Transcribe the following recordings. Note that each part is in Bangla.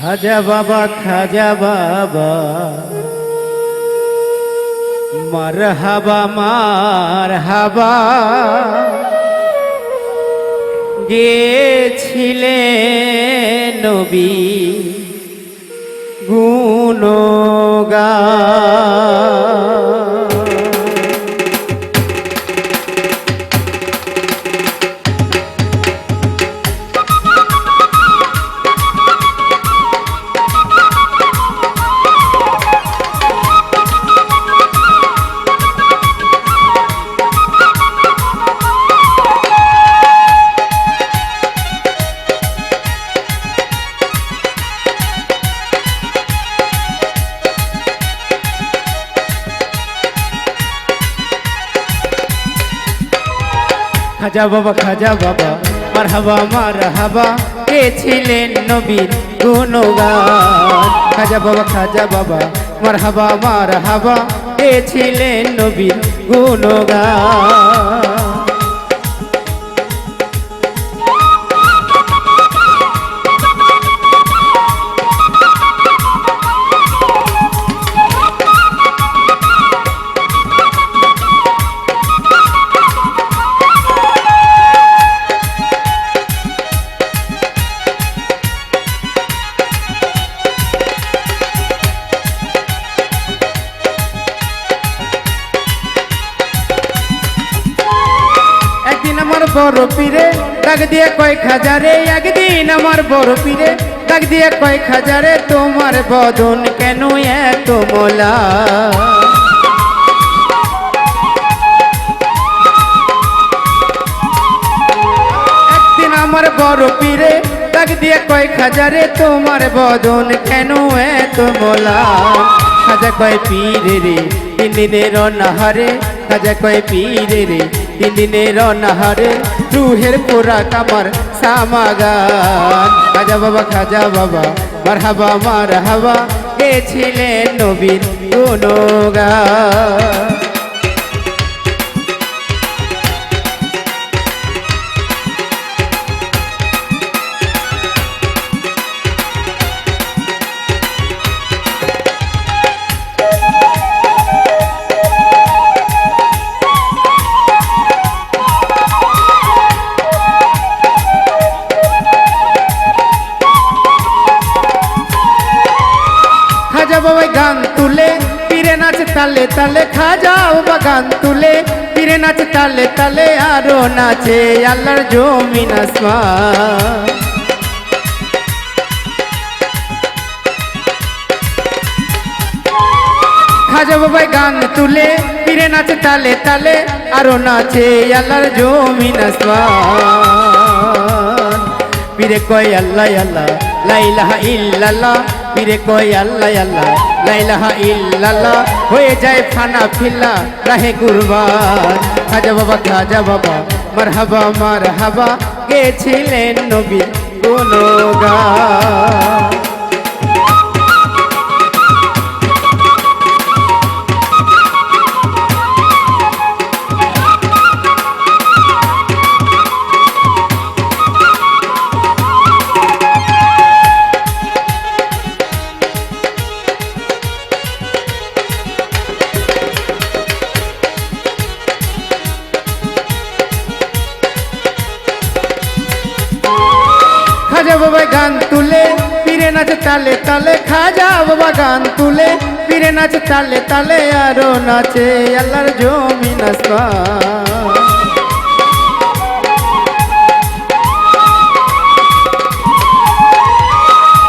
খাজা বাবা মারহাবা মারহাবা গেছিলেন নবী গুণগান। খাজা বাবা মারহাবা মারহাবা গেছিলেন নবীর গুণগান। খাজা বাবা মারহাবা মারহাবা গেছিলেন নবীর গুণগান। বড় পীরে ডাক দিয়ে কয়েক হাজারে, একদিন আমার বড় পীরে ডাক দিয়ে কয়েক হাজারে, তোমার বদন কেন এত মোলা? একদিন আমার বড় পীরে ডাক দিয়ে কয়েক হাজারে, তোমার বদন কেন এত মোলা? খাজা কয় পীরে রে তিন দিনের অনাহারে, খাজা কয় পীরে রে তিন দিনের অনাহারে, রুহের পোড়া কামার সামাগান। খাজা বাবা মারহাবা মারহাবা গেছিলেন নবীর গুণগান। খাজা বাবা গান তুলে পীরে নাচে তালে তালে, খাজা বাবা গান তুলে পীরে নাচে তালে তালে, আরো নাচে আল্লাহর জমিন আসমান। খাজা বাবা গান তুলে পীরে নাচে তালে তালে, আরো নাচে আল্লাহর জমিন আসমান। পীরে কয় আল্লাহ আল্লাহ লা ইলাহা ইল্লাল্লাহ, পীরে কয় আল্লাহ আল্লাহ লা ইলাহা ইল্লাল্লাহ, হয়ে যায় ফানা ফিল্লা রাহে কুরবান। খাজা বাবা মারহাবা মারহাবা গেছিলেন নবীর গুণগান। খাজা বাবা গান তুলে পীরে নাচে তালে তালে, খাজা বাবা গান তুলে পীরে নাচে তালে তালে, আরো নাচে আল্লাহর জমিন আসমান।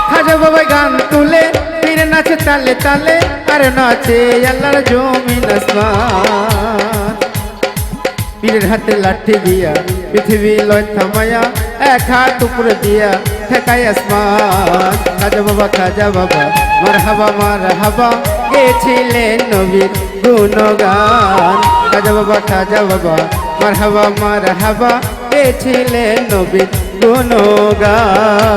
খাজা বাবা গান তুলে পীরে নাচে তালে তালে, আর নাচে আল্লাহর জমিন আসমান। পীরের হাতে লাঠি দিয়া পৃথিবী লয় থামায়া, এক হাত উপরে দিয়া ঠেকাই আসমান। খাজা বাবা মারহাবা মারহাবা গেছিলেন নবীর গুণগান। খাজা বাবা মারহাবা মারহাবা গেছিলেন নবীর গুণগান।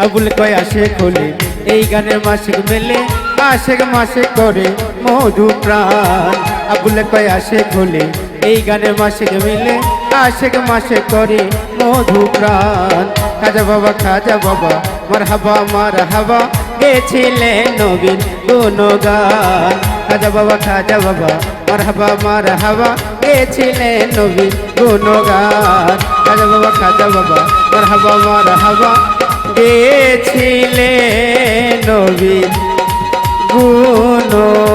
আবুল কয় আসে খোলে এই গানের মাসিক মেলে আশেক মাসে করে মধু প্রাণ আবুল কয় আসে খোলে এই গানের মাসিক মেলে আশেক মাসে করে মধু প্রাণ খাজা বাবা মারহাবা গেছিলেন নবীর গুণগান খাজা বাবা মারহাবা গেছিলেন নবীর গুণগান খাজা বাবা মারহাবা গেছিলেন নবীর গুণগান।